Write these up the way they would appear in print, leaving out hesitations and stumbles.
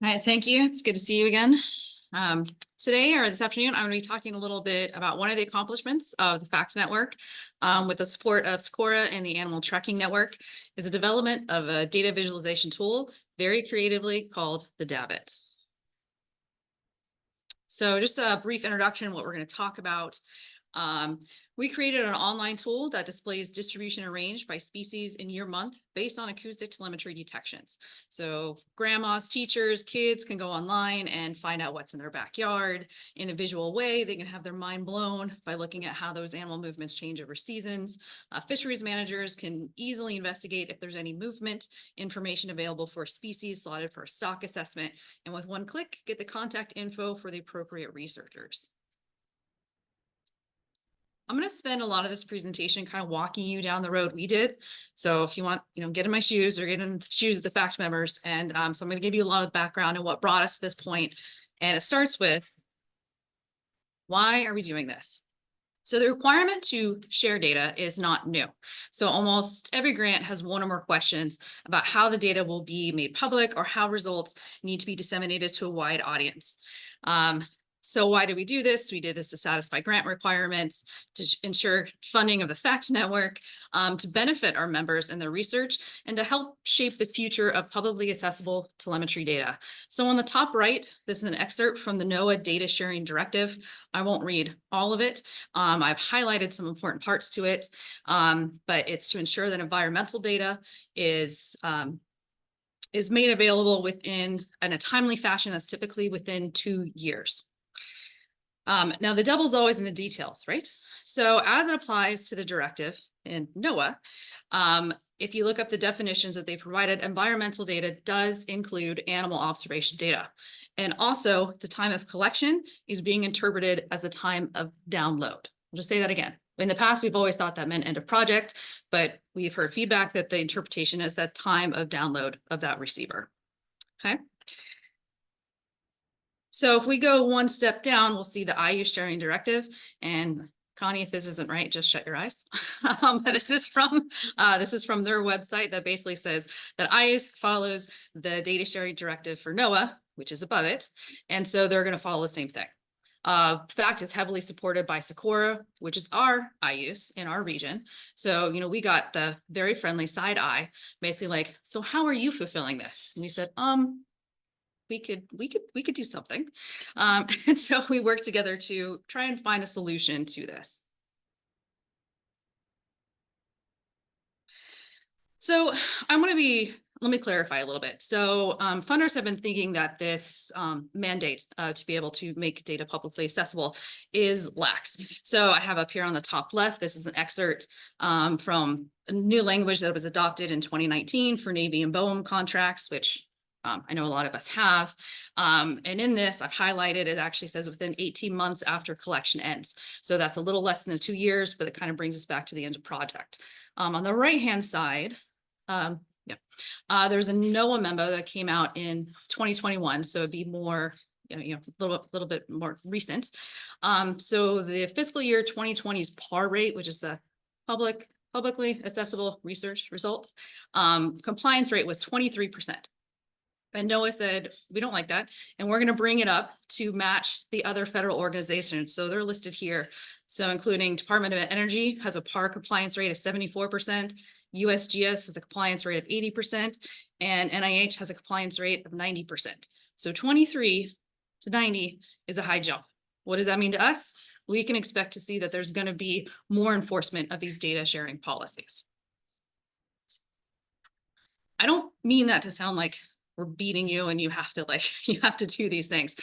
All right, thank you. It's good to see you again. Today or this afternoon, I'm going to be talking a little bit about one of the accomplishments of the FACT Network with the support of SCORA and the Animal Tracking Network is the development of a data visualization tool very creatively called the DAVIT. So just a brief introduction, what we're going to talk about. We created an online tool that displays distribution and range by species in year month based on acoustic telemetry detections. So grandmas, teachers, kids can go online and find out what's in their backyard in a visual way. They can have their mind blown by looking at how those animal movements change over seasons. Fisheries managers can easily investigate if there's any movement, information available for a species slotted for a stock assessment, and with one click, get the contact info for the appropriate researchers. I'm going to spend a lot of this presentation kind of walking you down the road we did. So if you want, get in my shoes or get in the shoes of the FACT members. And so I'm going to give you a lot of background on what brought us to this point. And it starts with, why are we doing this? So the requirement to share data is not new. So almost every grant has one or more questions about how the data will be made public or how results need to be disseminated to a wide audience. So why do we do this? We did this to satisfy grant requirements, to ensure funding of the FACT network, to benefit our members in their research, and to help shape the future of publicly accessible telemetry data. So on the top right, this is an excerpt from the NOAA Data Sharing Directive. I won't read all of it. I've highlighted some important parts to it, but it's to ensure that environmental data is made available in a timely fashion that's typically within 2 years. Now the devil's always in the details, right? So as it applies to the directive in NOAA, if you look up the definitions that they provided, environmental data does include animal observation data. And also the time of collection is being interpreted as the time of download. I'll just say that again. In the past, we've always thought that meant end of project, but we've heard feedback that the interpretation is that time of download of that receiver. Okay. So if we go one step down, we'll see the IUS sharing directive. And Connie, if this isn't right, just shut your eyes. But this is from their website that basically says that IUS follows the data sharing directive for NOAA, which is above it. And so they're going to follow the same thing. FACT is heavily supported by SCORA, which is our IUS in our region. So, we got the very friendly side eye, basically like, so how are you fulfilling this? And we said, we could do something. And so we worked together to try and find a solution to this. So let me clarify a little bit. So funders have been thinking that this mandate to be able to make data publicly accessible is lax. So I have up here on the top left, this is an excerpt from a new language that was adopted in 2019 for Navy and BOEM contracts, which I know a lot of us have. And in this, I've highlighted, it actually says within 18 months after collection ends. So that's a little less than the 2 years, but it kind of brings us back to the end of project. On the right-hand side, there's a NOAA memo that came out in 2021. So it'd be more, a little bit more recent. So the fiscal year 2020's PAR rate, which is the publicly accessible research results, compliance rate was 23%. And NOAA said, we don't like that. And we're going to bring it up to match the other federal organizations. So they're listed here. So including Department of Energy has a PAR compliance rate of 74%. USGS has a compliance rate of 80%. And NIH has a compliance rate of 90%. So 23 to 90 is a high jump. What does that mean to us? We can expect to see that there's going to be more enforcement of these data sharing policies. I don't mean that to sound like we're beating you and you have to do these things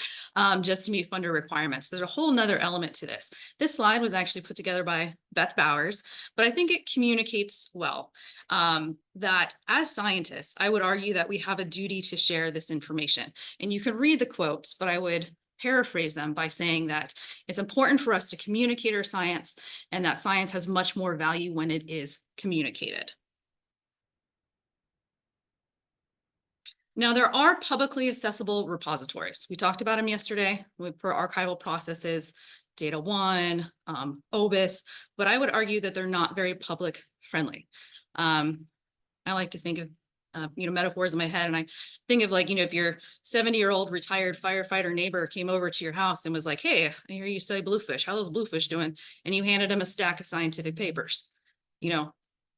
just to meet funder requirements. There's a whole nother element to this. This slide was actually put together by Beth Bowers, but I think it communicates well that as scientists, I would argue that we have a duty to share this information. And you can read the quotes, but I would paraphrase them by saying that it's important for us to communicate our science, and that science has much more value when it is communicated. Now, there are publicly accessible repositories. We talked about them yesterday for archival processes, Data One, OBIS, but I would argue that they're not very public friendly. I like to think of metaphors in my head. And I think of like, if your 70-year-old retired firefighter neighbor came over to your house and was like, hey, I hear you study bluefish. How those bluefish doing? And you handed him a stack of scientific papers.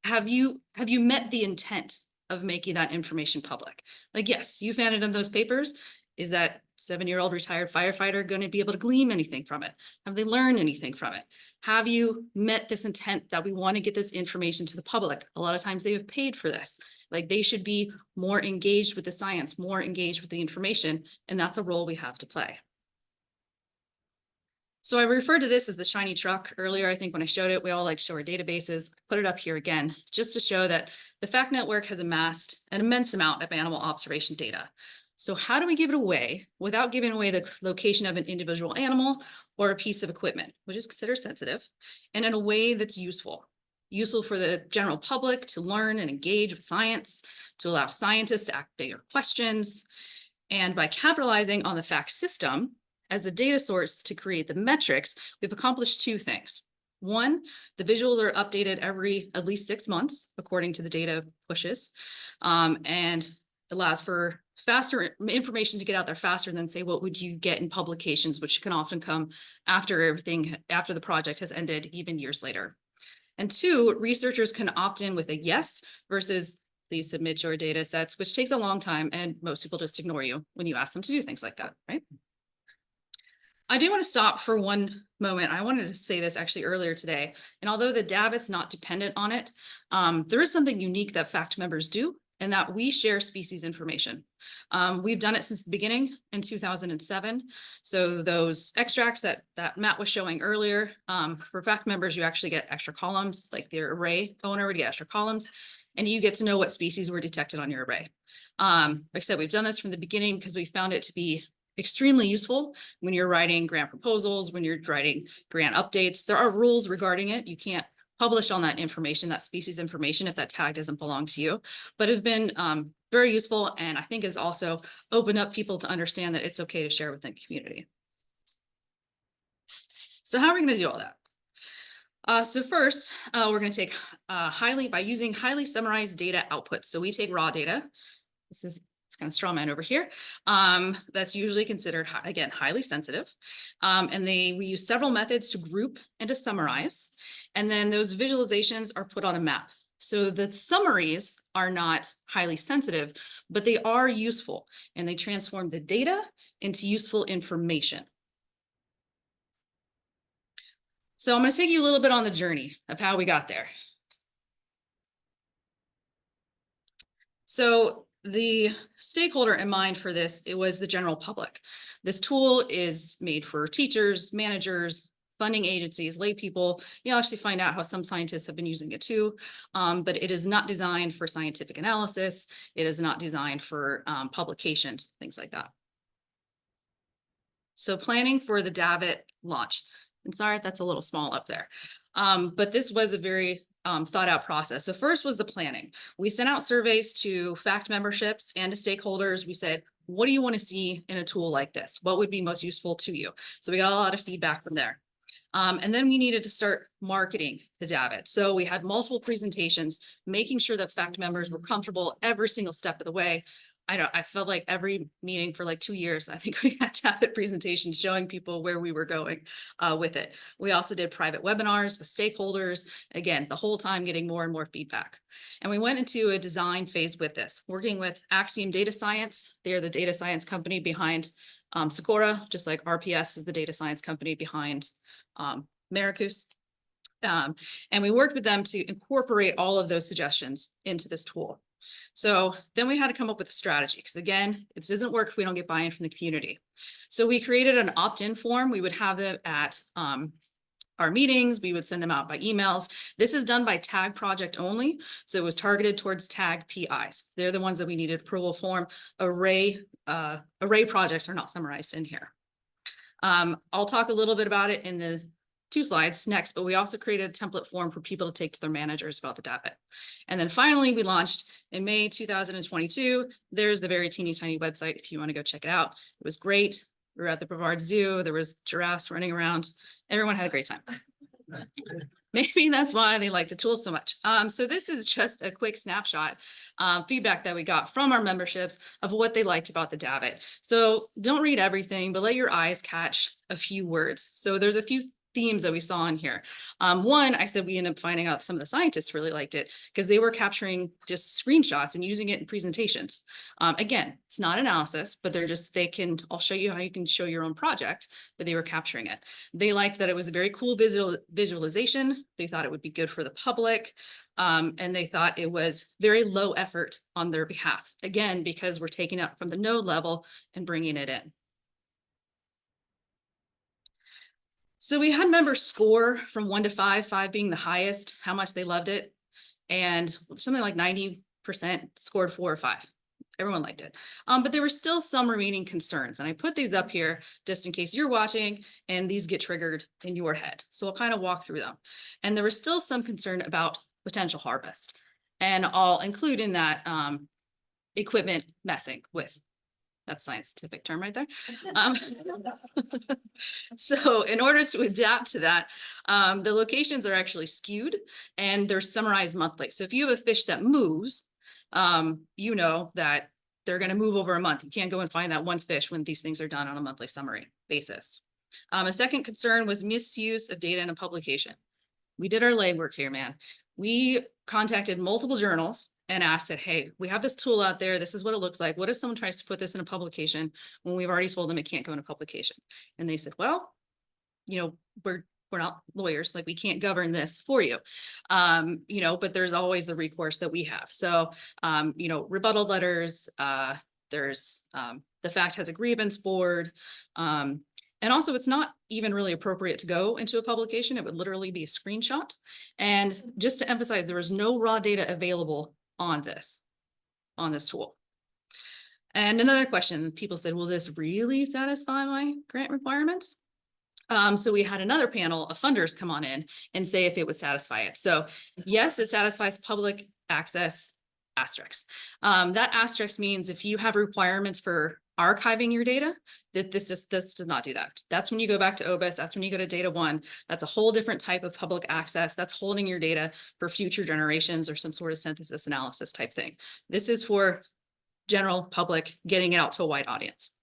Have you met the intent of making that information public? Like, yes, you've handed him those papers. Is that 70-year-old retired firefighter going to be able to glean anything from it? Have they learned anything from it? Have you met this intent that we want to get this information to the public? A lot of times they have paid for this. Like, they should be more engaged with the science, more engaged with the information, and that's a role we have to play. So I referred to this as the shiny truck earlier. I think when I showed it, we all like to show our databases. Put it up here again, just to show that the FACT network has amassed an immense amount of animal observation data. So how do we give it away without giving away the location of an individual animal or a piece of equipment, which is considered sensitive, and in a way that's useful for the general public to learn and engage with science, to allow scientists to ask bigger questions. And by capitalizing on the FACT system as the data source to create the metrics, we've accomplished two things. One, the visuals are updated every at least 6 months, according to the data pushes, and allows for faster information to get out there faster than, say, what would you get in publications, which can often come after the project has ended, even years later. And two, researchers can opt in with a yes versus please submit your data sets, which takes a long time, and most people just ignore you when you ask them to do things like that, right? I do want to stop for one moment. I wanted to say this actually earlier today, and although the DAVIT's not dependent on it, there is something unique that FACT members do, and that we share species information. We've done it since the beginning in 2007. So those extracts that Matt was showing earlier, for FACT members, you actually get extra columns, like the array owner would get extra columns, and you get to know what species were detected on your array. Like I said, we've done this from the beginning because we found it to be extremely useful when you're writing grant proposals, when you're writing grant updates. There are rules regarding it. You can't publish on that information, that species information, if that tag doesn't belong to you, but have been very useful, and I think has also opened up people to understand that it's okay to share within the community. So how are we going to do all that? So first, we're going to take by using highly summarized data outputs. So we take raw data. It's kind of straw man over here. That's usually considered, again, highly sensitive. And we use several methods to group and to summarize. And then those visualizations are put on a map. So the summaries are not highly sensitive, but they are useful, and they transform the data into useful information. So I'm going to take you a little bit on the journey of how we got there. So the stakeholder in mind for this, it was the general public. This tool is made for teachers, managers, funding agencies, lay people. You'll actually find out how some scientists have been using it too, but it is not designed for scientific analysis. It is not designed for publications, things like that. So planning for the DAVIT launch. And sorry if that's a little small up there, but this was a very thought out process. So first was the planning. We sent out surveys to FACT memberships and to stakeholders. We said, what do you want to see in a tool like this? What would be most useful to you? So we got a lot of feedback from there. And then we needed to start marketing the DAVIT. So we had multiple presentations, making sure that FACT members were comfortable every single step of the way. I felt like every meeting for like 2 years, I think we had DAVIT presentations showing people where we were going with it. We also did private webinars with stakeholders, again, the whole time getting more and more feedback. And we went into a design phase with this, working with Axiom Data Science. They're the data science company behind Socorro, just like RPS is the data science company behind Maracus. And we worked with them to incorporate all of those suggestions into this tool. So then we had to come up with a strategy, because again, it doesn't work if we don't get buy-in from the community. So we created an opt-in form. We would have them at our meetings. We would send them out by emails. This is done by tag project only. So it was targeted towards tag PIs. They're the ones that we needed approval form. Array projects are not summarized in here. I'll talk a little bit about it in the 2 slides next, but we also created a template form for people to take to their managers about the DAVIT. And then finally, we launched in May 2022. There's the very teeny tiny website if you want to go check it out. It was great. We were at the Brevard Zoo. There was giraffes running around. Everyone had a great time. Maybe that's why they like the tool so much. So this is just a quick snapshot feedback that we got from our memberships of what they liked about the DAVIT. So don't read everything, but let your eyes catch a few words. So there's a few themes that we saw in here. One, I said we ended up finding out some of the scientists really liked it because they were capturing just screenshots and using it in presentations. Again, it's not analysis, but I'll show you how you can show your own project, but they were capturing it. They liked that it was a very cool visualization. They thought it would be good for the public. And they thought it was very low effort on their behalf. Again, because we're taking it from the node level and bringing it in. So we had members score from 1 to 5, 5 being the highest, how much they loved it. And something like 90% scored 4 or 5. Everyone liked it. But there were still some remaining concerns. And I put these up here just in case you're watching and these get triggered in your head. So I'll kind of walk through them. And there was still some concern about potential harvest. And I'll include in that equipment messing with. That's a scientific term right there. So in order to adapt to that, the locations are actually skewed and they're summarized monthly. So if you have a fish that moves, you know that they're going to move over a month. You can't go and find that one fish when these things are done on a monthly summary basis. A second concern was misuse of data in a publication. We did our legwork here, man. We contacted multiple journals and asked that, hey, we have this tool out there. This is what it looks like. What if someone tries to put this in a publication when we've already told them it can't go in a publication? And they said, well, you know, we're not lawyers, like we can't govern this for you, you know, but there's always the recourse that we have. So, you know, rebuttal letters, there's the fact has a grievance board. And also it's not even really appropriate to go into a publication. It would literally be a screenshot. And just to emphasize, there was no raw data available on this tool. And another question, people said, will this really satisfy my grant requirements? So we had another panel of funders come on in and say if it would satisfy it. So yes, it satisfies public access asterisk. That asterisk means if you have requirements for archiving your data, that this does not do that. That's when you go back to OBIS, that's when you go to Data One. That's a whole different type of public access. That's holding your data for future generations or some sort of synthesis analysis type thing. This is for general public, getting it out to a wide audience.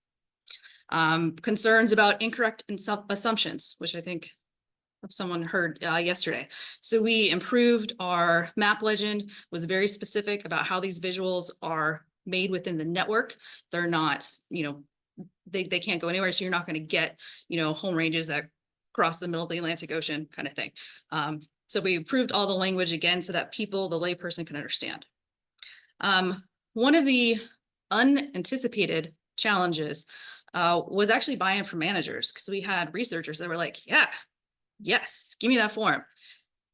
Concerns about incorrect assumptions, which I think someone heard yesterday. So we improved our map legend, was very specific about how these visuals are made within the network. They're not, you know, they can't go anywhere. So you're not going to get, you know, home ranges that cross the middle of the Atlantic Ocean kind of thing. So we improved all the language again so that people, the layperson, can understand. One of the unanticipated challenges was actually buy-in from managers, because we had researchers that were like, yeah, yes, give me that form.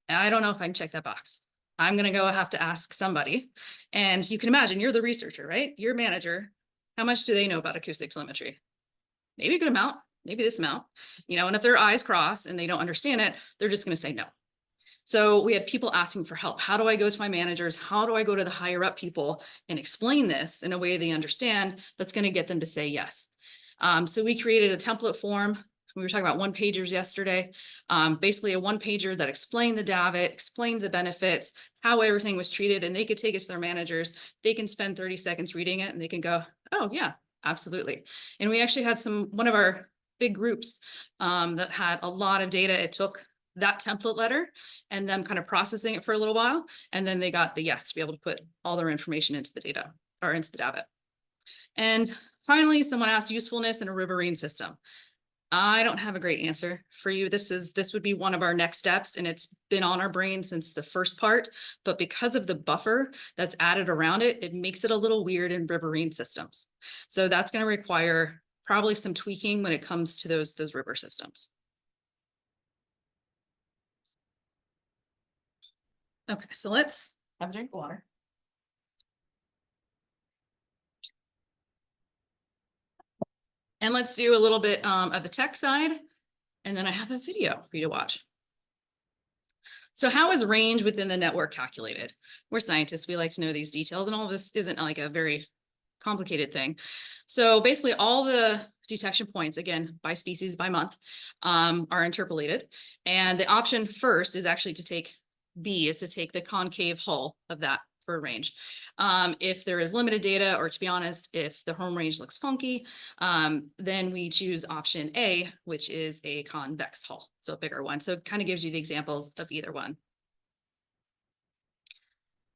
I don't know if I can check that box. I'm going to go have to ask somebody. And you can imagine you're the researcher, right? You're a manager. How much do they know about acoustic telemetry? Maybe a good amount, maybe this amount, you know, and if their eyes cross and they don't understand it, they're just going to say no. So we had people asking for help. How do I go to my managers? How do I go to the higher up people and explain this in a way they understand that's going to get them to say yes? So we created a template form. We were talking about one-pagers yesterday, basically a one-pager that explained the DAVIT, explained the benefits, how everything was treated, and they could take it to their managers. They can spend 30 seconds reading it and they can go, oh yeah, absolutely. And we actually had one of our big groups that had a lot of data. It took that template letter and them kind of processing it for a little while. And then they got the yes to be able to put all their information into the data or into the DAVIT. And finally, someone asked usefulness in a riverine system. I don't have a great answer for you. This would be one of our next steps, and it's been on our brain since the first part, but because of the buffer that's added around it, it makes it a little weird in riverine systems. So that's going to require probably some tweaking when it comes to those river systems. Okay, so let's have a drink of water. And let's do a little bit of the tech side, and then I have a video for you to watch. So how is range within the network calculated? We're scientists, we like to know these details, and all of this isn't like a very complicated thing. So basically all the detection points, again, by species, by month, are interpolated. And the option first is actually to take B, is to take the concave hull of that for a range. If there is limited data, or to be honest, if the home range looks funky, then we choose option A, which is a convex hull, so a bigger one. So it kind of gives you the examples of either one.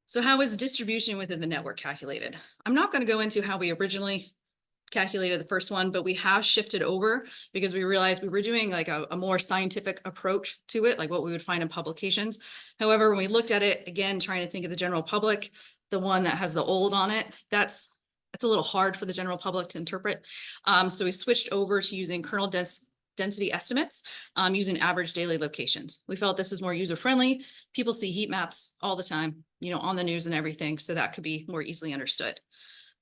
So how is distribution within the network calculated? I'm not going to go into how we originally calculated the first one, but we have shifted over because we realized we were doing like a more scientific approach to it, like what we would find in publications. However, when we looked at it, again, trying to think of the general public, the one that has the old on it, that's a little hard for the general public to interpret. So we switched over to using kernel density estimates using average daily locations. We felt this was more user-friendly. People see heat maps all the time, on the news and everything, so that could be more easily understood.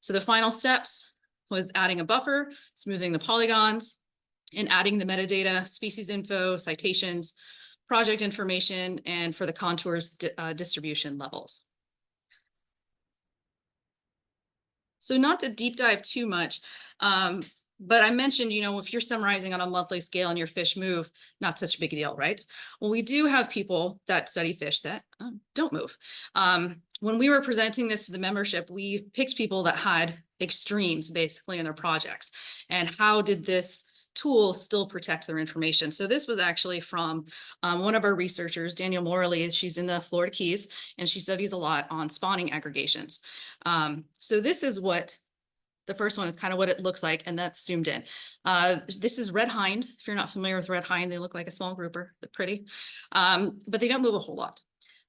So the final steps was adding a buffer, smoothing the polygons, and adding the metadata, species info, citations, project information, and for the contours, distribution levels. So not to deep dive too much, but I mentioned, if you're summarizing on a monthly scale and your fish move, not such a big deal, right? Well, we do have people that study fish that don't move. When we were presenting this to the membership, we picked people that had extremes basically in their projects. And how did this tool still protect their information? So this was actually from one of our researchers, Danielle Morley. She's in the Florida Keys, and she studies a lot on spawning aggregations. So this is what the first one is, kind of what it looks like, and that's zoomed in. This is red hind. If you're not familiar with red hind, they look like a small grouper. They're pretty, but they don't move a whole lot.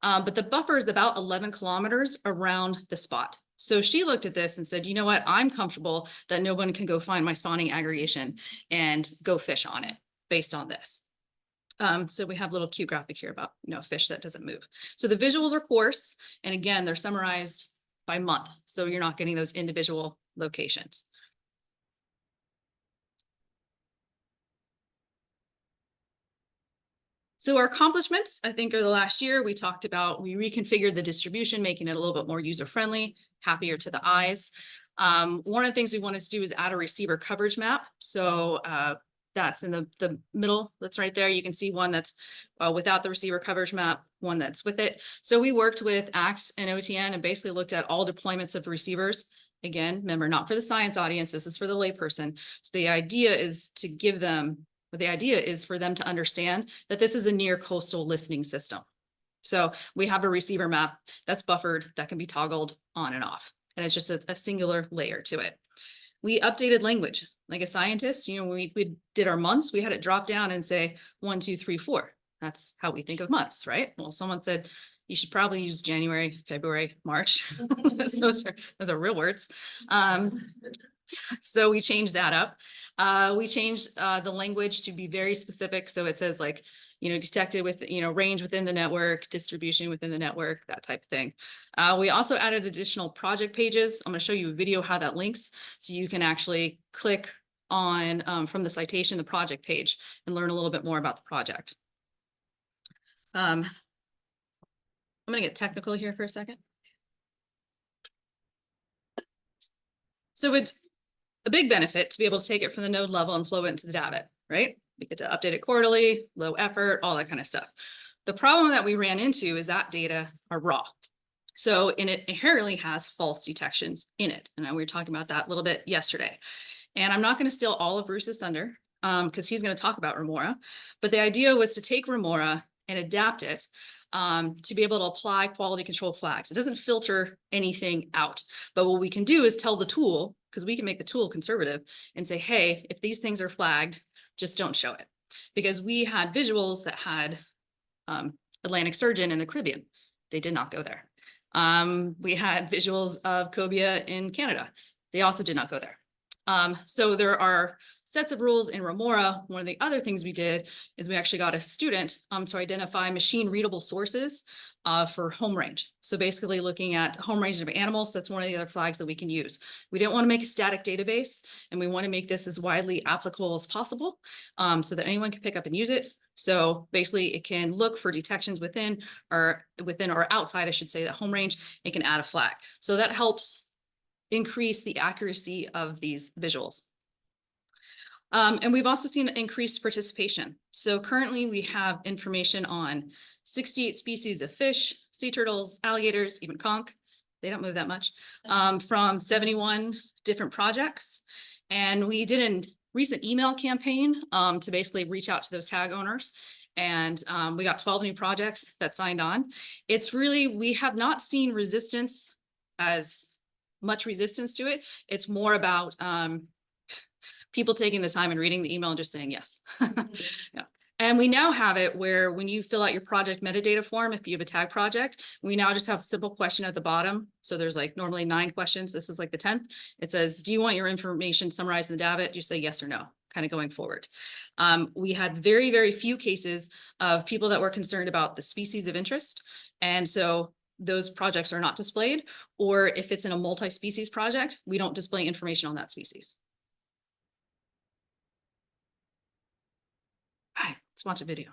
But the buffer is about 11 kilometers around the spot. So she looked at this and said, you know what, I'm comfortable that no one can go find my spawning aggregation and go fish on it based on this. So we have a little cute graphic here about, fish that doesn't move. So the visuals are coarse, and again, they're summarized by month. So you're not getting those individual locations. So our accomplishments, I think, are the last year we talked about, we reconfigured the distribution, making it a little bit more user-friendly, happier to the eyes. One of the things we wanted to do is add a receiver coverage map. So that's in the middle, that's right there. You can see one that's without the receiver coverage map, one that's with it. So we worked with ACTS and OTN and basically looked at all deployments of receivers. Again, remember, not for the science audience, this is for the layperson. So the idea is to give them, the idea is for them to understand that this is a near coastal listening system. So we have a receiver map that's buffered, that can be toggled on and off. And it's just a singular layer to it. We updated language. Like a scientist, when we did our months, we had it drop down and say 1, 2, 3, 4. That's how we think of months, right? Well, someone said, you should probably use January, February, March. those are real words. So we changed that up. We changed the language to be very specific. So it says like, detected with, range within the network, distribution within the network, that type of thing. We also added additional project pages. I'm going to show you a video how that links. So you can actually click on from the citation, the project page, and learn a little bit more about the project. I'm going to get technical here for a second. So it's a big benefit to be able to take it from the node level and flow it into the DAVIT, right? We get to update it quarterly, low effort, all that kind of stuff. The problem that we ran into is that data are raw. So, and it inherently has false detections in it. And we were talking about that a little bit yesterday. And I'm not going to steal all of Bruce's thunder because he's going to talk about Remora. But the idea was to take Remora and adapt it to be able to apply quality control flags. It doesn't filter anything out. But what we can do is tell the tool, because we can make the tool conservative and say, hey, if these things are flagged, just don't show it. Because we had visuals that had Atlantic sturgeon in the Caribbean. They did not go there. We had visuals of cobia in Canada. They also did not go there. So there are sets of rules in Remora. One of the other things we did is we actually got a student to identify machine readable sources for home range. So basically looking at home range of animals, that's one of the other flags that we can use. We don't want to make a static database, and we want to make this as widely applicable as possible so that anyone can pick up and use it. So basically it can look for detections within or outside, I should say, the home range. It can add a flag. So that helps increase the accuracy of these visuals. And we've also seen increased participation. So currently we have information on 68 species of fish, sea turtles, alligators, even conch. They don't move that much, from 71 different projects. And we did a recent email campaign to basically reach out to those tag owners. And we got 12 new projects that signed on. It's really, we have not seen resistance, as much resistance to it. It's more about people taking the time and reading the email and just saying yes. Yeah. And we now have it where when you fill out your project metadata form, if you have a tag project, we now just have a simple question at the bottom. So there's like normally 9 questions. This is like the 10th. It says, do you want your information summarized in the DAVIT? You say yes or no, kind of going forward. We had very, very few cases of people that were concerned about the species of interest. And so those projects are not displayed, or if it's in a multi-species project, we don't display information on that species. All right, let's watch a video.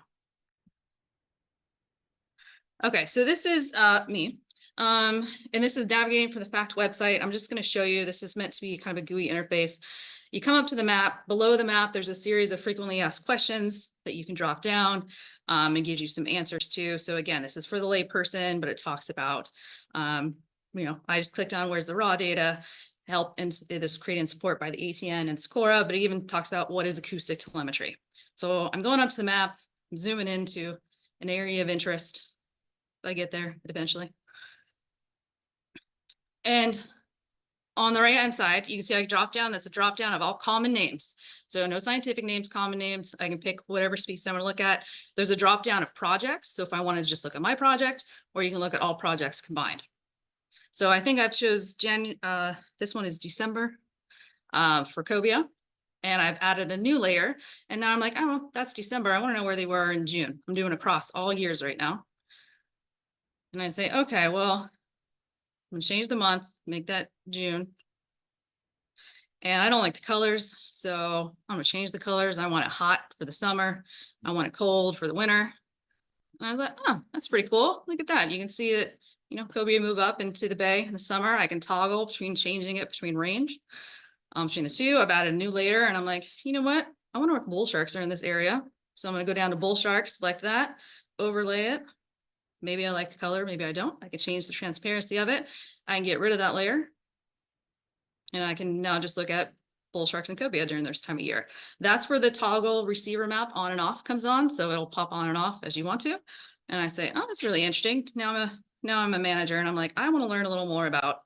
Okay, so this is me. And this is navigating from the FACT website. I'm just going to show you, this is meant to be kind of a GUI interface. You come up to the map. Below the map, there's a series of frequently asked questions that you can drop down and gives you some answers to. So again, this is for the layperson, but it talks about, I just clicked on where's the raw data, help, and it is created and support by the ATN and Scora, but it even talks about what is acoustic telemetry. So I'm going up to the map, I'm zooming into an area of interest. If I get there eventually. And on the right-hand side, you can see I drop down. That's a drop down of all common names. So no scientific names, common names. I can pick whatever species I want to look at. There's a drop down of projects. So if I wanted to just look at my project, or you can look at all projects combined. So I think I've chose this one is December for cobia. And I've added a new layer. And now I'm like, oh, that's December. I want to know where they were in June. I'm doing across all years right now. And I say, okay, well, I'm gonna change the month, make that June. And I don't like the colors, so I'm gonna change the colors. I want it hot for the summer. I want it cold for the winter. And I was like, oh, that's pretty cool. Look at that. You can see that, cobia move up into the bay in the summer. I can toggle between changing it between range. Between the two, I've added a new layer, and I'm like, you know what? I wonder if bull sharks are in this area. So I'm gonna go down to bull sharks, select that, overlay it. Maybe I like the color, maybe I don't. I can change the transparency of it. I can get rid of that layer. And I can now just look at bull sharks and cobia during this time of year. That's where the toggle receiver map on and off comes on. So it'll pop on and off as you want to. And I say, oh, that's really interesting. Now I'm a manager and I'm like, I want to learn a little more about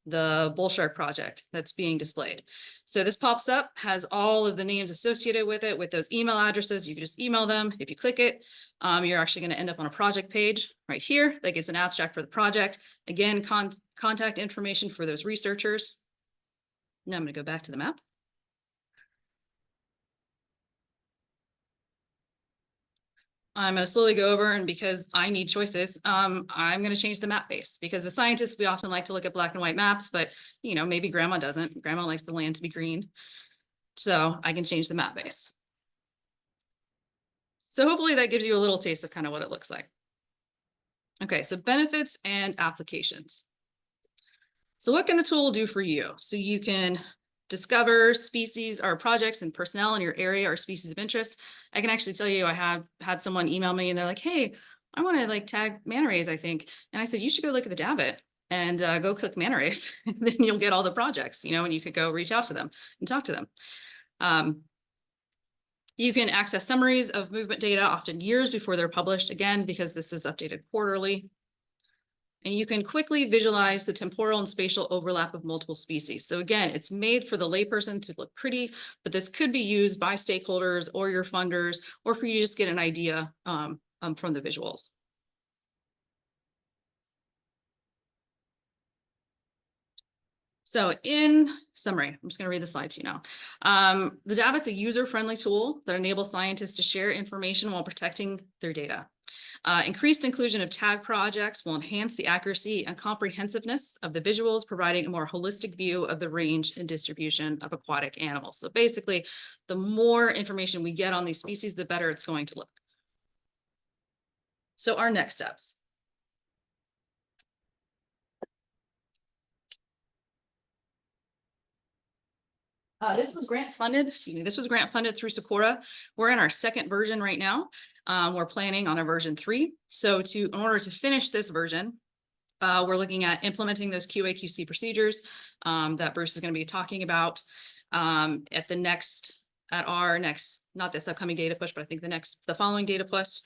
the bull shark project that's being displayed. So this pops up, has all of the names associated with it, with those email addresses. You can just email them. If you click it, you're actually going to end up on a project page right here that gives an abstract for the project. Again, contact information for those researchers. Now I'm going to go back to the map. I'm going to slowly go over, and because I need choices, I'm going to change the map base, because as scientists, we often like to look at black and white maps, but maybe grandma doesn't. Grandma likes the land to be green. So I can change the map base. So hopefully that gives you a little taste of kind of what it looks like. Okay, so benefits and applications. So what can the tool do for you? So you can discover species or projects and personnel in your area or species of interest. I can actually tell you, I have had someone email me and they're like, hey, I want to tag manta rays, I think. And I said, you should go look at the DAVIT and go click manta rays. Then you'll get all the projects, and you could go reach out to them and talk to them. You can access summaries of movement data, often years before they're published, again, because this is updated quarterly. And you can quickly visualize the temporal and spatial overlap of multiple species. So again, it's made for the layperson to look pretty, but this could be used by stakeholders or your funders, or for you to just get an idea from the visuals. So in summary, I'm just going to read the slide to you now. The DAVIT's a user-friendly tool that enables scientists to share information while protecting their data. Increased inclusion of tag projects will enhance the accuracy and comprehensiveness of the visuals, providing a more holistic view of the range and distribution of aquatic animals. So basically, the more information we get on these species, the better it's going to look. So our next steps. This was grant funded, excuse me, this was grant funded through Socorro. We're in our second version right now. We're planning on a version 3. So in order to finish this version, we're looking at implementing those QA/QC procedures that Bruce is going to be talking about at our next, not this upcoming data push, but I think the following data push.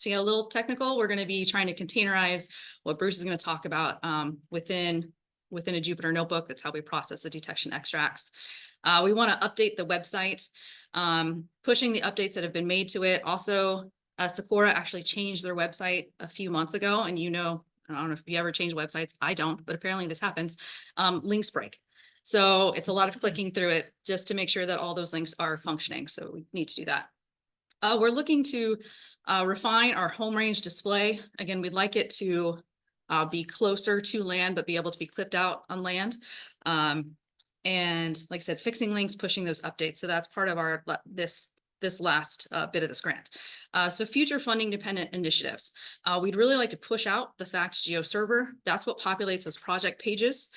To get a little technical, we're going to be trying to containerize what Bruce is going to talk about within a Jupyter notebook. That's how we process the detection extracts. We want to update the website, pushing the updates that have been made to it. Also, Socorro actually changed their website a few months ago, and I don't know if you ever change websites. I don't, but apparently this happens. Links break. So it's a lot of clicking through it just to make sure that all those links are functioning. So we need to do that. We're looking to refine our home range display. Again, we'd like it to be closer to land, but be able to be clipped out on land. And like I said, fixing links, pushing those updates. So that's part of our this last bit of this grant. So future funding dependent initiatives. We'd really like to push out the FACT-Geo server. That's what populates those project pages.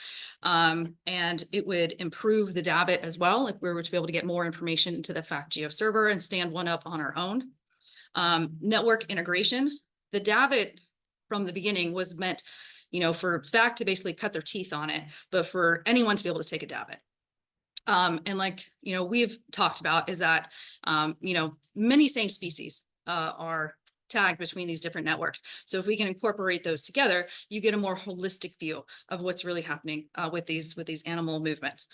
And it would improve the DAVIT as well if we were to be able to get more information into the FACT-Geo server and stand one up on our own. Network integration. The DAVIT from the beginning was meant, for FACT to basically cut their teeth on it, but for anyone to be able to take a DAVIT. And like, we've talked about is that, many same species are tagged between these different networks. So if we can incorporate those together, you get a more holistic view of what's really happening with these animal movements.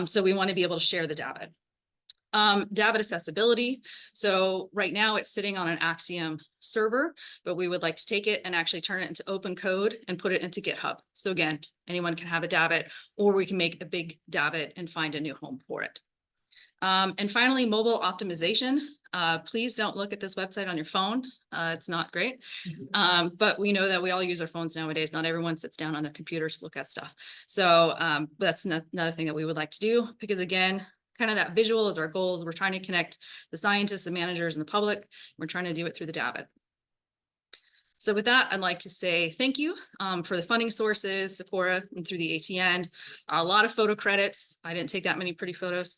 So we want to be able to share the DAVIT. DAVIT accessibility. So right now it's sitting on an Axiom server, but we would like to take it and actually turn it into open code and put it into GitHub. So again, anyone can have a DAVIT, or we can make a big DAVIT and find a new home for it. And finally, mobile optimization. Please don't look at this website on your phone. It's not great. But we know that we all use our phones nowadays. Not everyone sits down on their computers to look at stuff. So that's another thing that we would like to do, because again, kind of that visual is our goals. We're trying to connect the scientists, the managers, and the public. We're trying to do it through the DAVIT. So with that, I'd like to say thank you for the funding sources, Socorro, and through the ATN. A lot of photo credits. I didn't take that many pretty photos.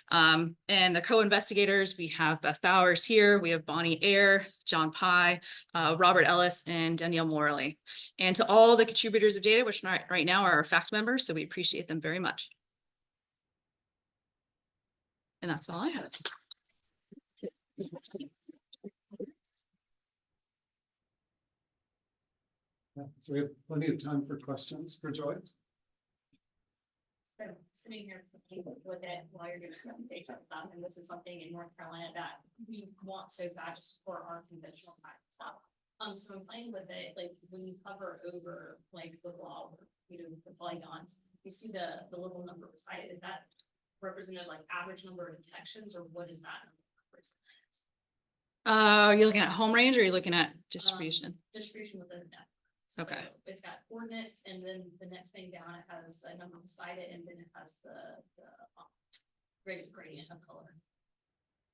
And the co-investigators, we have Beth Bowers here. We have Bonnie Ayer, John Pye, Robert Ellis, and Danielle Morley. And to all the contributors of data, which right now are our FACT members, so we appreciate them very much. And that's all I have. So we have plenty of time for questions for Joy. So sitting here with it while you're doing presentation stuff, and this is something in North Carolina that we want so bad to support our conventional type stuff. So I'm playing with it, like when you hover over like the blob, the polygons, you see the little number beside it. Is that representative like average number of detections, or what is that number? Are you looking at home range, or are you looking at distribution? Distribution within the net. Okay. So it's got coordinates, and then the next thing down, it has a number beside it, and then it has the greatest gradient of color.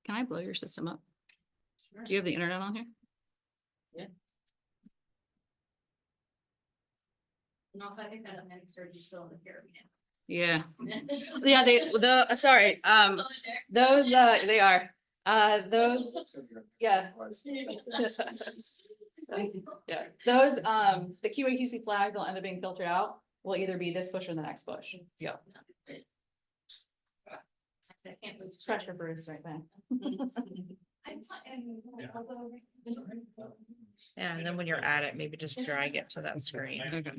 Can I blow your system up? Sure. Do you have the internet on here? Yeah. And also, I think that Atlantic Sturgeon is still in the Caribbean. Yeah. Yeah, sorry. Those they are. Those, yeah. Yeah, those the QA/QC flags will end up being filtered out. Will either be this bush or the next bush. Yeah. I can't lose Pressure Bruce right there. Yeah, and then when you're at it, maybe just drag it to that screen. Okay.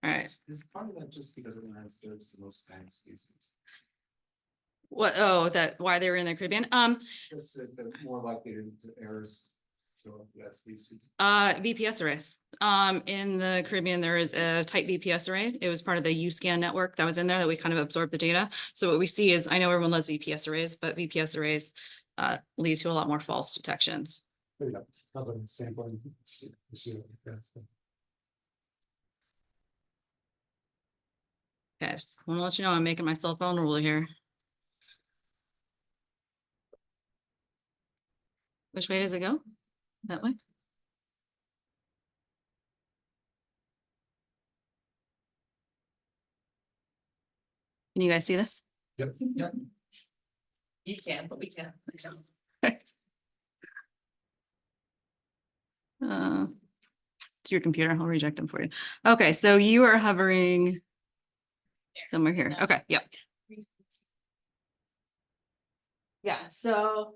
All right. Is part of that just because Atlantic Sturgeon is the most common species? What? Oh, why they were in the Caribbean? Just that they're more likely to errors. So that species. VPS arrays. In the Caribbean, there is a tight VPS array. It was part of the UScan network that was in there that we kind of absorbed the data. So what we see is, I know everyone loves VPS arrays, but VPS arrays lead to a lot more false detections. Yeah, probably sampling issue. Okay, I just want to let you know I'm making myself vulnerable here. Which way does it go? That way? Can you guys see this? Yep. You can, but we can't. It's your computer. I'll reject them for you. Okay, so you are hovering somewhere here. Okay, yep. Yeah, so,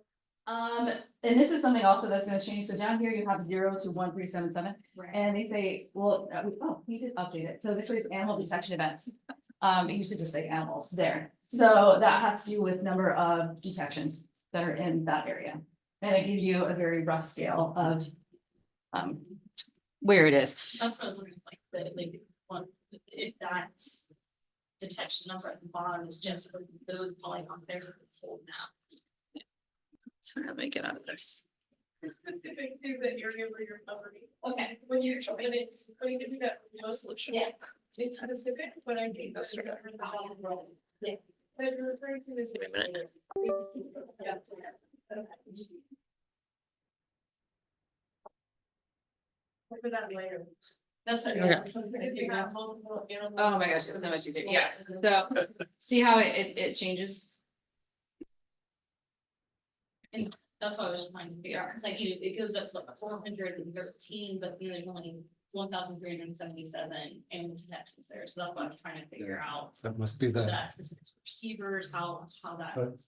and this is something also that's gonna change. So down here you have 0 to 1377. Right. And they say, well, oh, we did update it. So this is animal detection events. It used to just say animals there. So that has to do with number of detections that are in that area. And it gives you a very rough scale of where it is. That's what I was looking like, but like, one, if that's detection number at the bottom is just for those polygons there for the whole map. So let me get out of this. It's specific to the area where you're covering. Okay. When you're putting it to that solution. Yeah. It's specific, but I think that's. Yeah. But you're referring to this. Wait a minute. Yeah. For that later. That's what. Okay. If you have multiple animals. Oh my gosh, it's so much easier. Yeah, so see how it changes? And that's what I was trying to figure out, cause like, you know, it goes up to like 413, but then there's only 1,377 animal detections there, so that's what I was trying to figure out. That must be the, That specific receivers, how that. but.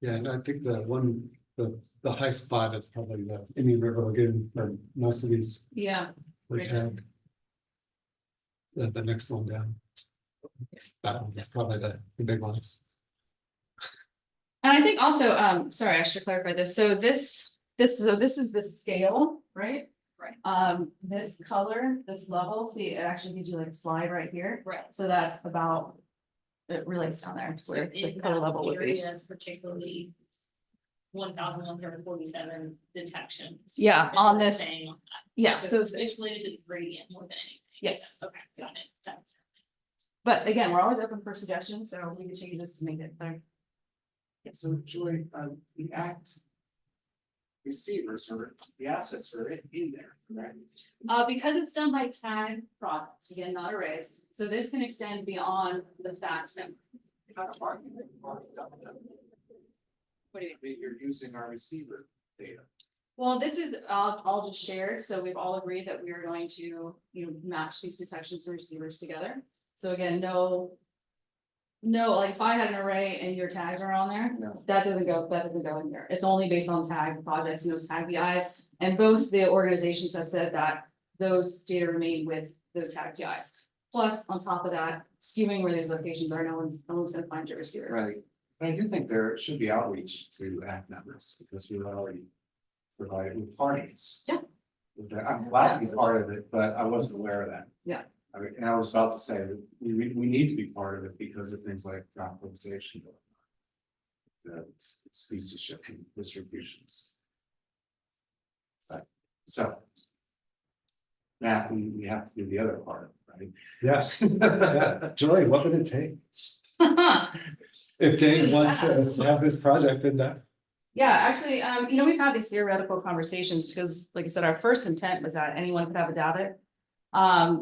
Yeah, and I think the high spot is probably the Indian River Lagoon, or most of these Yeah. were tagged. The next one down. That one is probably the big ones. And I think also, sorry, I should clarify this. So this is the scale, right? Right. This color, this level, see, it actually gives you like a slide right here. Right. So that's about, it relates down there to So where the in color that level would be. area, particularly 1,147 detections. Yeah, is on what it's this- saying on that. Yeah, So so, it's related to the gradient more than anything. Yes. Okay, got it. That makes sense. but again, we're always open for suggestions, so we can change this to make it better. So Joy, the act receivers or the assets are in there, right? Because it's done by tag products, again, not arrays, so this can extend beyond the fact number. Kind of argument. What do you mean? You're using our receiver data. Well, this is all just shared, so we've all agreed that we are going to, match these detections and receivers together. So again, no, like if I had an array and your tags are on there, No. that doesn't go in here. It's only based on tag projects and those tag PIs. And both the organizations have said that those data remain with those tag PIs. Plus, on top of that, skewing where these locations are, no one's gonna find your receivers. Right. I do think there should be outreach to act members because we've already provided with parties. Yeah. I'm glad to be part of it, but I wasn't aware of that. Yeah. I mean, and I was about to say that we need to be part of it because of things like capitalization. It's these shipping distributions. So. Now we have to do the other part, right? Yes. Yeah. Joy, what would it take? If Dave really wants fast. to have this project in that. Yeah, actually, we've had these theoretical conversations because, like I said, our first intent was that anyone could have a DAVIT.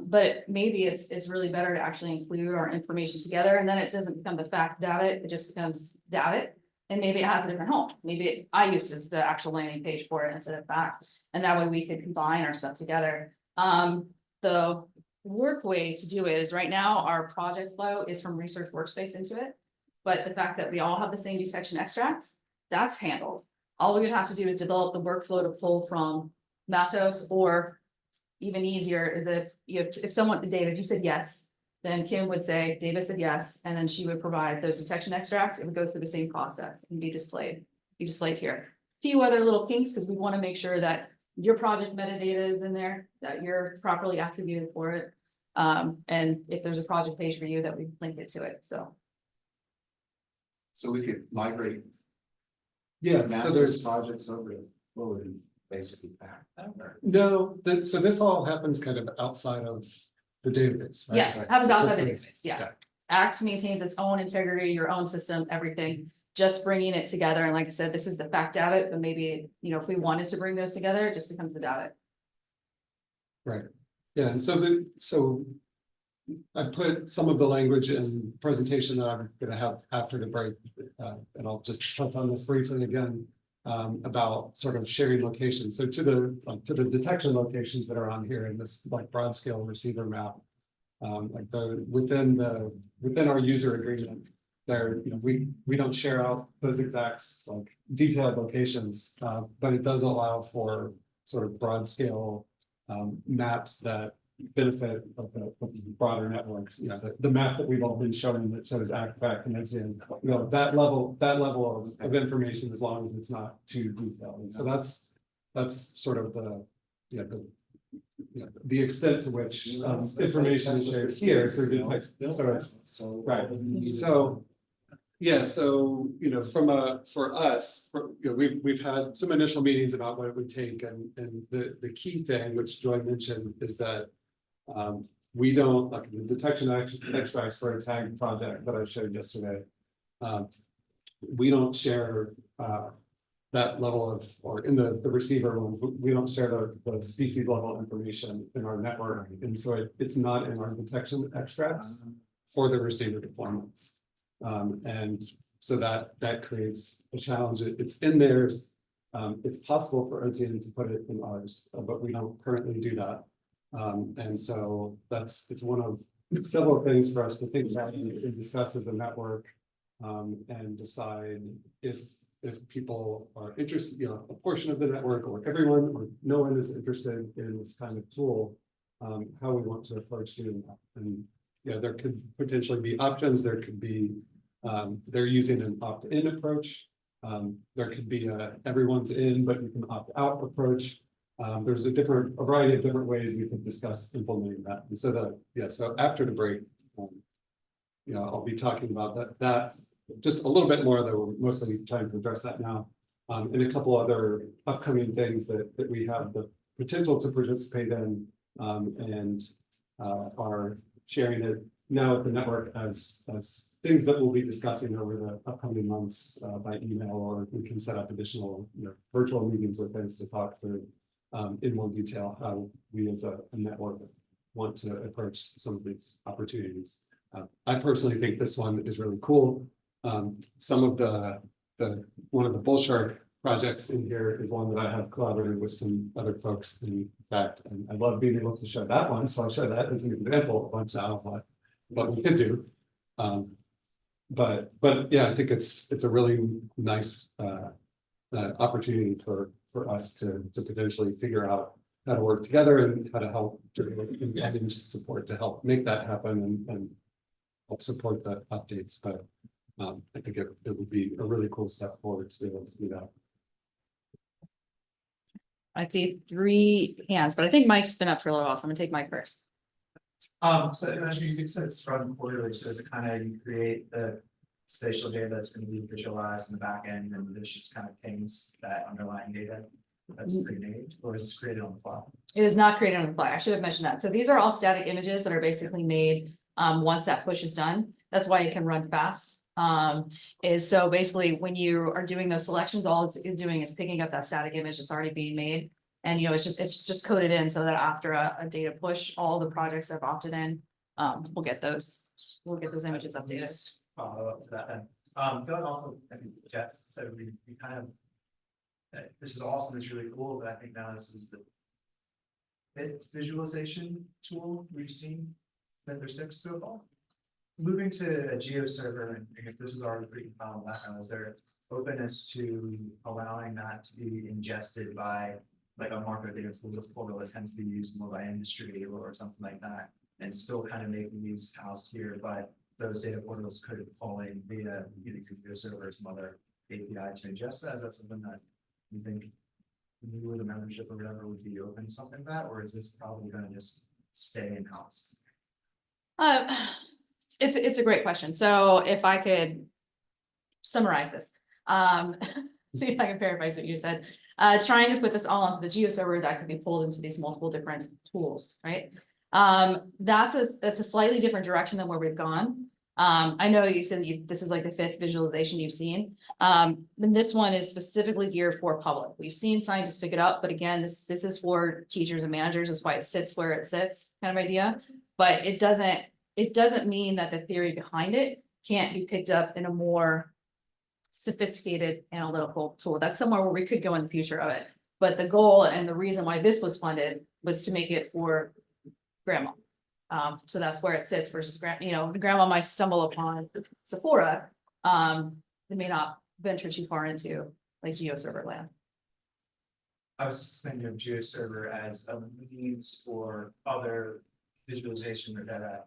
But maybe it's really better to actually include our information together, and then it doesn't become the fact DAVIT, it just becomes DAVIT. And maybe it has a different home, maybe I use as the actual landing page for it instead of fact, and that way we could combine our stuff together. The work way to do it is right now, our project flow is from Research Workspace into it. But the fact that we all have the same detection extracts, that's handled. All we would have to do is develop the workflow to pull from Matos, or even easier, if someone, David, you said yes, then Kim would say, David said yes, and then she would provide those detection extracts. It would go through the same process and be displayed here. Few other little kinks, because we want to make sure that your project metadata is in there, that you're properly attributed for it. And if there's a project page for you, that we link it to it, so. So we could migrate. Yeah, so Master's there's, projects over to, what would be basically back. no, so this all happens kind of outside of the database, right? Yes, happens So outside the this database, yeah. is- Act maintains its own integrity, your own system, everything, just bringing it together. And like I said, this is the fact DAVIT, but maybe, if we wanted to bring those together, it just becomes the DAVIT. Right, yeah, and so I put some of the language in presentation that I'm gonna have after the break, and I'll just touch on this briefly again. About sort of sharing locations, so to the detection locations that are on here in this like broad scale receiver map. Like within our user agreement, there, you know, we don't share out those exact like detailed locations, but it does allow for sort of broad scale maps that benefit of the broader networks. You know, the map that we've all been showing that shows ACFACT and NTN, you know, that level of information, as long as it's not too detailed. And so that's sort of the extent to which information is shared here through detection. So it's right. So yeah, so you know, for us, you know, we've had some initial meetings about what it would take, and the key thing, which Joy mentioned, is that we don't, like the detection extracts for a tag project that I showed yesterday. We don't share that level of, or in the receiver ones, we don't share the species level information in our network, and so it's not in our detection extracts for the receiver deployments. And so that creates a challenge. It's in theirs. It's possible for OTN to put it in ours, but we don't currently do that. And so it's one of several things for us to think about and discuss as a network, and decide if people are interested, you know, a portion of the network or everyone or no one is interested in this kind of tool, how we want to approach doing that. And yeah, there could potentially be options. There could be they're using an opt-in approach. There could be everyone's in, but you can opt out approach. There's a variety of different ways we could discuss implementing that. And so so after the break, you know, I'll be talking about that just a little bit more, though we're mostly trying to address that now. And a couple other upcoming things that we have the potential to participate in, and are sharing it now at the network as things that we'll be discussing over the upcoming months by email, or we can set up additional, you know, virtual meetings or things to talk through in more detail how we as a network want to approach some of these opportunities. I personally think this one is really cool. Some of one of the bull shark projects in here is one that I have collaborated with some other folks, in fact, and I love being able to show that one. So I'll show that as an example of a bunch of what we could do. But yeah, I think it's a really nice opportunity for us to potentially figure out how to work together and how to help and support to help make that happen and help support the updates. But I think it would be a really cool step forward to be able to do that. I see 3 hands, but I think Mike's been up for a little while, so I'm gonna take Mike first. So imagine you said it's from quarterly, so is it kind of you create the spatial data that's going to be visualized in the back end, and this just kind of pings that underlying data that's pre-made, or is this created on the fly? It is not created on the fly. I should have mentioned that. So these are all static images that are basically made once that push is done. That's why it can run fast. Is so basically when you are doing those selections, all it's doing is picking up that static image that's already being made. And you know, it's just coded in so that after a data push, all the projects that have opted in, we'll get those images updated. Follow up to that then. Going off of, I think Jeff said we kind of, this is awesome, it's really cool, but I think now this is the fifth visualization tool we've seen that there's 6 so far. Moving to a geo server, and if this is already pretty compelling background, is there openness to allowing that to be ingested by like a market data portal that tends to be used more by industry or something like that, and still kind of making these housed here, but those data portals could pull in via either geo server or some other API to ingest that? Is that something that you think you or the membership or whatever would be open to something like that, or is this probably going to just stay in house? It's a great question. So if I could summarize this, see if I can paraphrase what you said. Trying to put this all onto the geo server that could be pulled into these multiple different tools, right? That's a slightly different direction than where we've gone. I know you said this is like the 5th visualization you've seen. And this one is specifically geared for public. We've seen scientists pick it up, but again, this is for teachers and managers. That's why it sits where it sits, kind of idea. But it doesn't it doesn't mean that the theory behind it can't be picked up in a more sophisticated analytical tool. That's somewhere where we could go in the future of it. But the goal and the reason why this was funded was to make it for grandma. So that's where it sits versus grandma might stumble upon Sephora. They may not venture too far into like GeoServer land. I was just thinking of GeoServer as a means for other visualization or data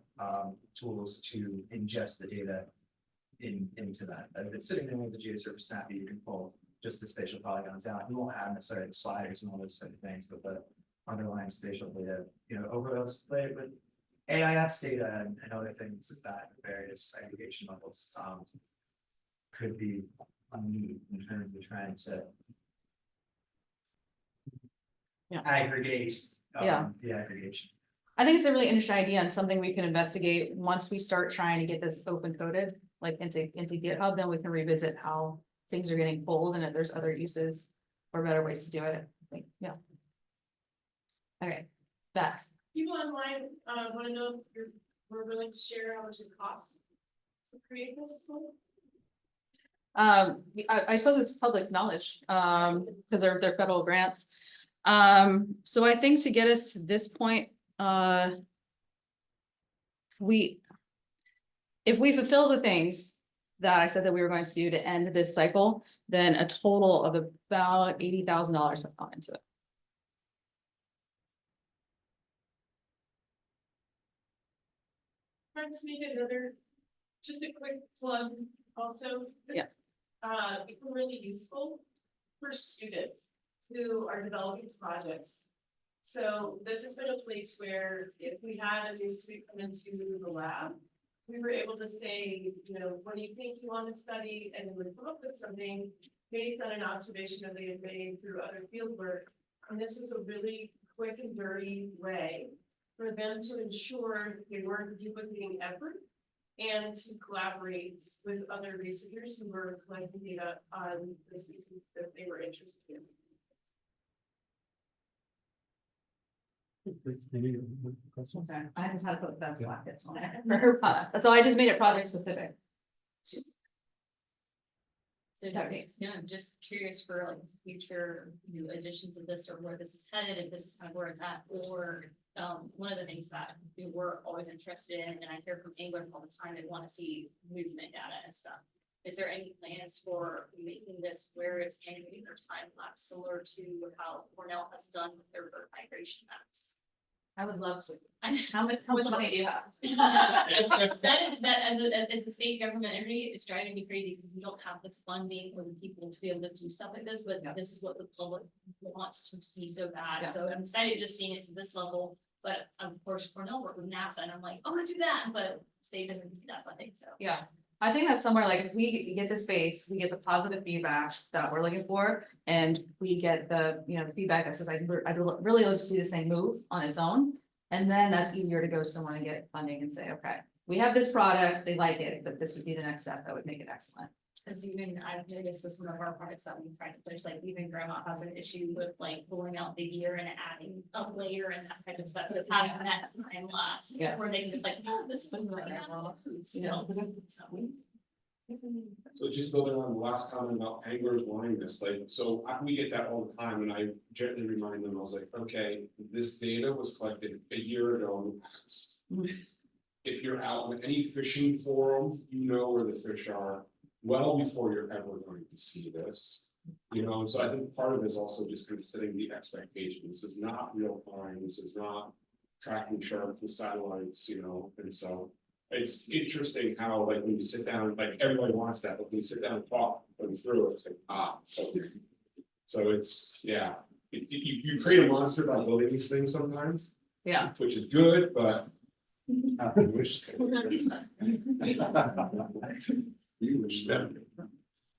tools to ingest the data into that. If it's sitting there with the GeoServer Snappy, you can pull just the spatial polygons out. You won't have necessarily the sliders and all those sort of things, but the underlying spatial data, overlay with AIS data and other things at various aggregation levels could be neat in terms of trying to aggregate the aggregation. I think it's a really interesting idea and something we can investigate once we start trying to get this open coded, like into GitHub, then we can revisit how things are getting pulled and if there's other uses or better ways to do it. Yeah. Okay, Beth. People online, want to know if we're willing to share how much it costs to create this tool. I suppose it's public knowledge, because they're federal grants. So I think to get us to this point, if we fulfill the things that I said that we were going to do to end this cycle, then a total of about $80,000 have gone into it. Let's make another, just a quick plug also. Yes. It's really useful for students who are developing projects. So this has been a place where if we had a new student come into the lab, we were able to say, what do you think you want to study? And we would come up with something based on an observation that they had made through other field work. And this was a really quick and dirty way for them to ensure they weren't duplicating effort and to collaborate with other researchers who were collecting data on the species that they were interested in. Sorry, I just had to put that slide on there for her product. That's why I just made it project specific. So techniques, I'm just curious for like future additions of this or where this is headed, if this is kind of where it's at, or one of the things that we're always interested in, and I hear from anglers all the time, they want to see movement data and stuff. Is there any plans for making this where it's animating or time lapse, similar to how Cornell has done with their bird migration maps? I would love to. How much money do you have? That as the state government entity, it's driving me crazy because we don't have the funding or the people to be able to do stuff like this, but this is what the public wants to see so bad. Yeah. So I'm excited just seeing it to this level, but of course Cornell worked with NASA and I'm like, oh, let's do that, but state doesn't do that funding, so. Yeah, I think that's somewhere like if we get the space, we get the positive feedback that we're looking for, and we get the, the feedback that says, I'd really like to see this thing move on its own. And then that's easier to go to someone and get funding and say, okay, we have this product, they like it, but this would be the next step that would make it excellent. Because even I've noticed with some of our products that we've tried to push, like even grandma has an issue with like pulling out the year and adding a layer and that type of stuff. So having that time lapse, where they can just like, oh, this is So just building on the last comment about anglers wanting this, we get that all the time, and I gently remind them, I was like, okay, this data was collected a year ago in the past. If you're out in any fishing forum, you know where the fish are well before you're ever going to see this. So I think part of it is also just kind of setting the expectation. This is not real time, this is not tracking sharks with satellites, and so. It's interesting how, like, when you sit down, like, everybody wants that, but when you sit down and talk them through, it's like, so it's, you create a monster by building these things sometimes. Yeah. Which is good, but. I wish. You wish that.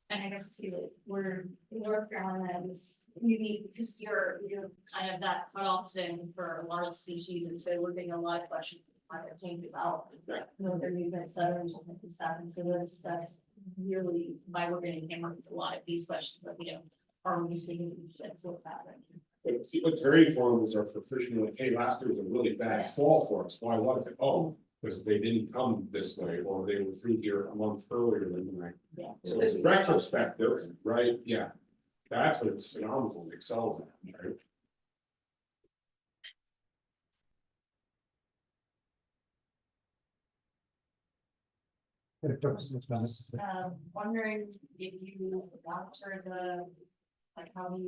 And I guess too, we're in North Carolina is unique because you're kind of that cutoff zone for a lot of species, and so we're getting a lot of questions about their movement and stuff, and so that's really why we're getting hammered with a lot of these questions that are we seeing what's happening. What's very informative is for fishing, like, hey, last year was a really bad fall for us. Why was it? Oh, Because they didn't come this way, or they were through here a month earlier than that. Yeah. So it's retrospective, right? Yeah. That's what it's phenomenal, it excels at, right? Wondering if you monitor the, like, how do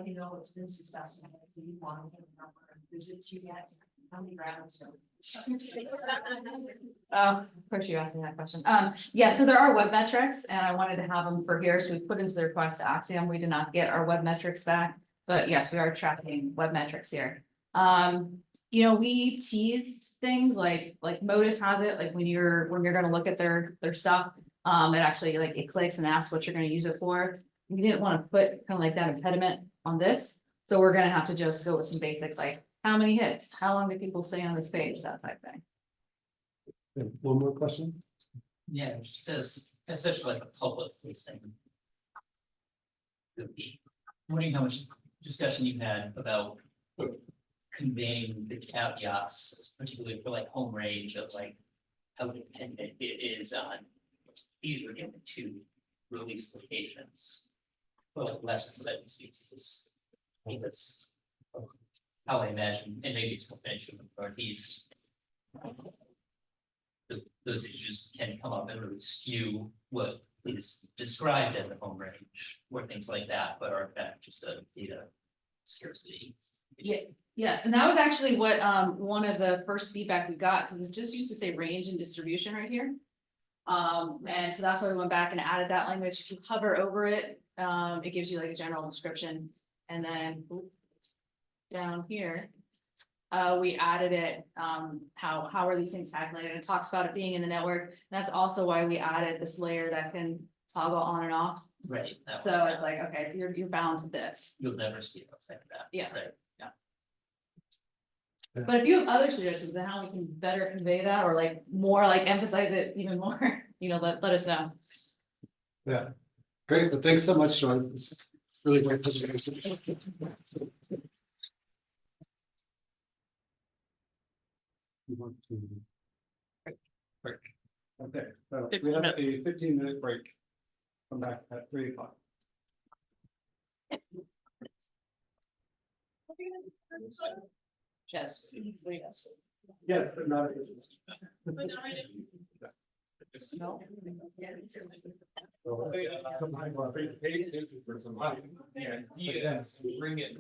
you know it's been successful? Do you monitor the number of visits you get, how many rounds? Of course you asked me that question. Yeah, so there are web metrics and I wanted to have them for here. So we put into the request to Axiom. We did not get our web metrics back. But yes, we are tracking web metrics here. You know, we teased things like Modus has it, like when you're gonna look at their stuff. It actually like it clicks and asks what you're gonna use it for. We didn't want to put kind of like that impediment on this. So we're gonna have to just go with some basic like how many hits, how long do people stay on this page, that type thing. One more question? Yeah, just as such like a public facing. Could be, wondering how much discussion you've had about conveying the caveats, particularly for like home range of like how dependent it is on these were given to release locations for like less threatened species. Because of how I imagine, and maybe it's potential in the Northeast. Those issues can come up and really skew what is described as a home range, or things like that, but are in fact just a data scarcity. Yeah, yes, and that was actually what one of the first feedback we got, because it just used to say range and distribution right here. And so that's why we went back and added that language. If you hover over it, it gives you like a general description. And then down here, we added it, how are these things calculated? It talks about it being in the network. And that's also why we added this layer that can toggle on and off. Right. that So one, it's like, okay, so you're bound to this. you'll never see it outside of that. Yeah. Right. But if you have other suggestions on how we can better convey that or like more like emphasize it even more, you know, let us know. Yeah, great, but thanks so much, Joy. It's really great presentation. Okay, so we have a 15-minute break. Come back at 3 o'clock. Yes. Yes, but not. Yes, bring it.